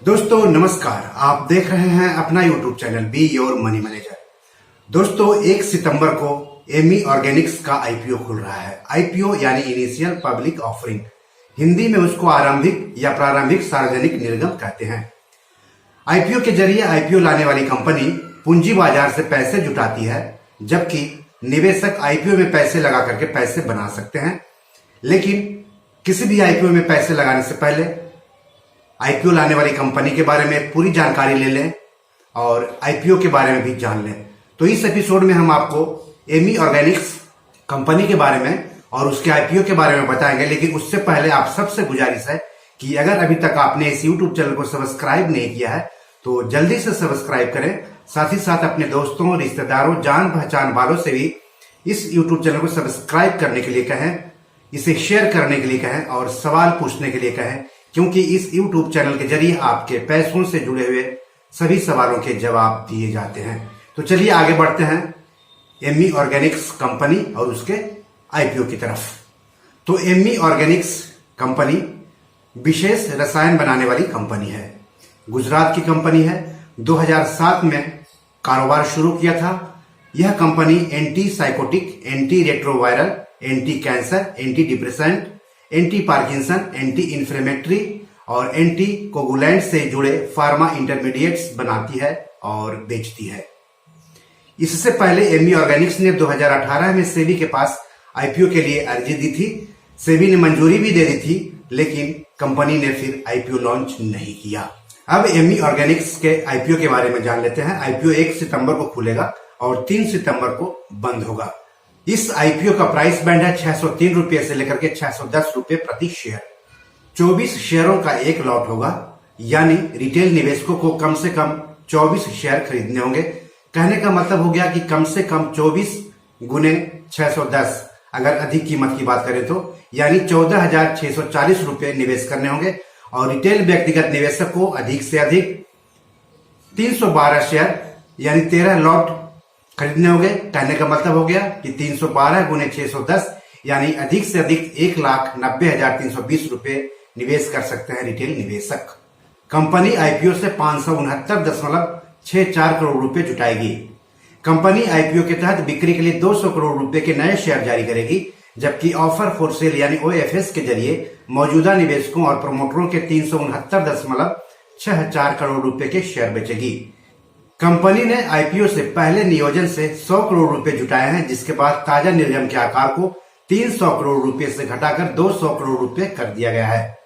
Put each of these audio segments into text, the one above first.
दोस्तों नमस्कार, आप देख रहे हैं अपना YouTube channel be your money manager. दोस्तों 1 सितंबर को एमी ऑर्गेनिक्स का आईपीओ खुल रहा है। आईपीओ यानी इनिशियल पब्लिक ऑफरिंग, हिंदी में उसको आरंभिक या प्रारंभिक सार्वजनिक निर्गम कहते हैं। आईपीओ के जरिए आईपीओ लाने वाली कंपनी पूंजी बाजार से पैसे जुटाती है, जबकि निवेशक आईपीओ में पैसे लगा करके पैसे बना सकते हैं। लेकिन किसी भी आईपीओ में पैसे लगाने से पहले आईपीओ लाने वाली कंपनी के बारे में पूरी जानकारी ले लें और आईपीओ के बारे में भी जान लें। तो इस एपिसोड में हम आपको एमी ऑर्गेनिक्स कंपनी के बारे में और उसके आईपीओ के बारे में बताएंगे। लेकिन उससे पहले आप सबसे गुजारिश है कि अगर अभी तक आपने इस यूट्यूब चैनल को सब्सक्राइब नहीं किया है तो जल्दी से सब्सक्राइब करें। साथ ही साथ अपने दोस्तों, रिश्तेदारों, जान पहचान वालों से भी इस यूट्यूब चैनल को सब्सक्राइब करने के लिए कहें, इसे शेयर करने के लिए कहें और सवाल पूछने के लिए कहें, क्योंकि इस YouTube चैनल के जरिए आपके पैसों से जुड़े हुए सभी सवालों के जवाब दिए जाते हैं। तो चलिए आगे बढ़ते हैं एमी ऑर्गेनिक्स कंपनी और उसके आईपीओ की तरफ। तो एमी ऑर्गेनिक्स कंपनी विशेष रसायन बनाने वाली कंपनी है। गुजरात की कंपनी है। 2007 में कारोबार शुरू किया था। यह company anti psychotic, anti retroviral, anti cancer, anti depressant, anti Parkinson, anti inflammatory और एंटी कोगुलेंट से जुड़े फार्मा इंटरमीडिएट्स बनाती है और बेचती है। इससे पहले एमी ऑर्गेनिक्स ने 2018 में सेबी के पास आईपीओ के लिए अर्जी दी थी। सेबी ने मंजूरी भी दे दी थी, लेकिन कंपनी ने फिर आईपीओ लॉन्च नहीं किया। अब एमी ऑर्गेनिक्स के आईपीओ के बारे में जान लेते हैं। आईपीओ 1 सितंबर को खुलेगा और 3 सितंबर को बंद होगा। इस आईपीओ का प्राइस बैंड है 603 रुपए से लेकर के 610 रुपए प्रति शेयर। 24 शेयरों का एक लॉट होगा, यानी रिटेल निवेशकों को कम से कम 24 शेयर खरीदने होंगे। कहने का मतलब हो गया कि कम से कम 24 गुने 610, अगर अधिक कीमत की बात करें तो यानी 14,640 रुपए निवेश करने होंगे। और रिटेल व्यक्तिगत निवेशक को अधिक से अधिक 312 शेयर यानी 13 लॉट खरीदने होंगे। कहने का मतलब हो गया कि 312 गुने 610 यानी अधिक से अधिक 1,90,320 रुपए निवेश कर सकते हैं रिटेल निवेशक। कंपनी आईपीओ से 569.64 करोड़ रुपए जुटाएगी। कंपनी आईपीओ के तहत बिक्री के लिए 200 करोड़ रुपए के नए शेयर जारी करेगी, जबकि ऑफर फॉर सेल यानी ओएफएस के जरिए मौजूदा निवेशकों और प्रमोटरों के 369.64 करोड़ रुपए के शेयर बेचेगी। कंपनी ने आईपीओ से पहले नियोजन से 100 करोड़ रुपए जुटाए हैं, जिसके बाद ताजा निर्गम के आकार को 300 करोड़ रुपए से घटाकर 200 करोड़ रुपए कर दिया गया है।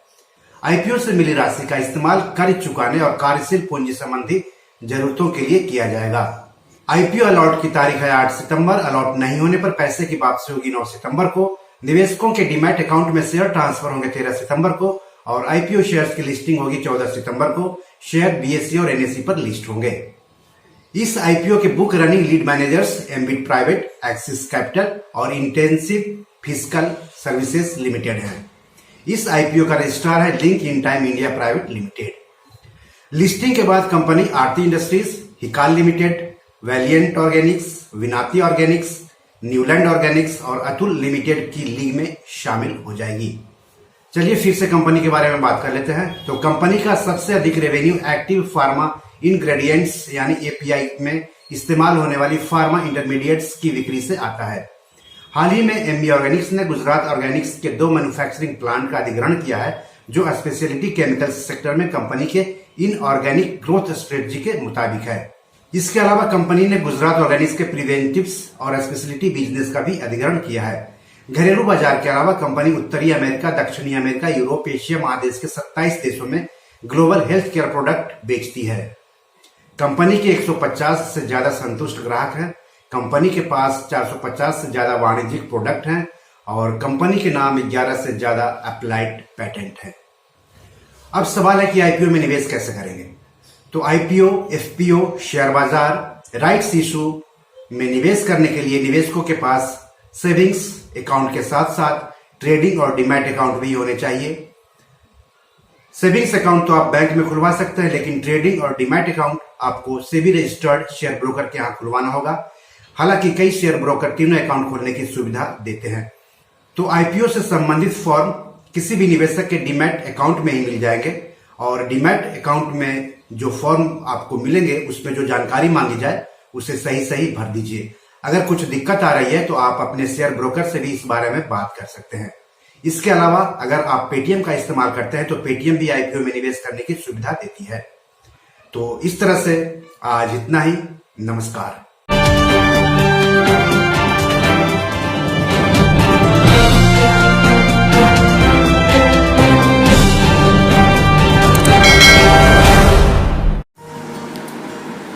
आईपीओ से मिली राशि का इस्तेमाल कर्ज चुकाने और कार्यशील पूंजी संबंधी जरूरतों के लिए किया जाएगा। आईपीओ अलॉट की तारीख है 8 सितंबर। अलॉट नहीं होने पर पैसे की वापसी होगी 9 सितंबर को। निवेशकों के डीमैट अकाउंट में शेयर ट्रांसफर होंगे 13 सितंबर को और आईपीओ शेयर्स की लिस्टिंग होगी 14 सितंबर को। शेयर बीएसई और एनएसई पर लिस्ट होंगे। इस आईपीओ के book running lead managers Ambit private, Axis Capital और इंटेंसिव फिजिकल सर्विसेज लिमिटेड है। इस आईपीओ का रजिस्ट्रार है Link Intime India private limited. Listing के बाद company Aarti Industries, Hikal limited, Valiant Organics, Vinati Organics, Neuland Organics और अतुल लिमिटेड की लीग में शामिल हो जाएगी। चलिए फिर से कंपनी के बारे में बात कर लेते हैं। तो कंपनी का सबसे अधिक रेवेन्यू एक्टिव फार्मा इंग्रेडिएंट्स यानी एपीआई में इस्तेमाल होने वाली फार्मा इंटरमीडिएट्स की बिक्री से आता है। हाल ही में एमी ऑर्गेनिक्स ने गुजरात ऑर्गेनिक्स के 2 मैन्युफैक्चरिंग प्लांट का अधिग्रहण किया है, जो स्पेशलिटी केमिकल्स सेक्टर में कंपनी के इनऑर्गेनिक ग्रोथ स्ट्रेटजी के मुताबिक है। इसके अलावा कंपनी ने गुजरात ऑर्गेनिक्स के प्रिवेंटिव्स और स्पेशलिटी बिजनेस का भी अधिग्रहण किया है। घरेलू बाजार के अलावा कंपनी उत्तरी अमेरिका, दक्षिणी अमेरिका, यूरोप, एशिया महादेश के 27 देशों में ग्लोबल हेल्थ केयर प्रोडक्ट बेचती है। कंपनी के 150 से ज्यादा संतुष्ट ग्राहक हैं। कंपनी के पास 450 से ज्यादा वाणिज्यिक प्रोडक्ट हैं और कंपनी के नाम 11 से ज्यादा अप्लाइड पेटेंट है। अब सवाल है कि आईपीओ में निवेश कैसे करेंगे। तो आईपीओ, एफपीओ, शेयर बाजार, राइट्स इशू में निवेश करने के लिए निवेशकों के पास सेविंग्स अकाउंट के साथ साथ ट्रेडिंग और डीमैट अकाउंट भी होने चाहिए। सेविंग्स अकाउंट तो आप बैंक में खुलवा सकते हैं, लेकिन ट्रेडिंग और डीमैट अकाउंट आपको सेबी रजिस्टर्ड शेयर ब्रोकर के यहाँ खुलवाना होगा। हालांकि कई शेयर ब्रोकर तीनों अकाउंट खोलने की सुविधा देते हैं। तो आईपीओ से संबंधित फॉर्म किसी भी निवेशक के डीमैट अकाउंट में ही मिल जाएंगे और डीमैट अकाउंट में जो फॉर्म आपको मिलेंगे उसमें जो जानकारी मांगी जाए उसे सही सही भर दीजिए। अगर कुछ दिक्कत आ रही है तो आप अपने शेयर ब्रोकर से भी इस बारे में बात कर सकते हैं। इसके अलावा अगर आप पेटीएम का इस्तेमाल करते हैं तो पेटीएम भी आईपीओ में निवेश करने की सुविधा देती है। तो इस तरह से आज इतना ही। नमस्कार।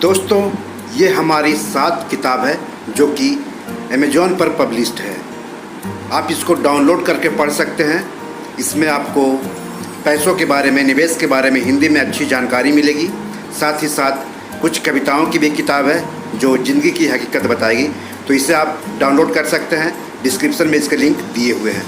दोस्तों, ये हमारी 7 किताब है जो कि अमेजॉन पर पब्लिश्ड है। आप इसको डाउनलोड करके पढ़ सकते हैं। इसमें आपको पैसों के बारे में, निवेश के बारे में हिंदी में अच्छी जानकारी मिलेगी। साथ ही साथ कुछ कविताओं की भी किताब है जो ज़िंदगी की हकीकत बताएगी। तो इसे आप डाउनलोड कर सकते हैं। डिस्क्रिप्शन में इसके लिंक दिए हुए हैं।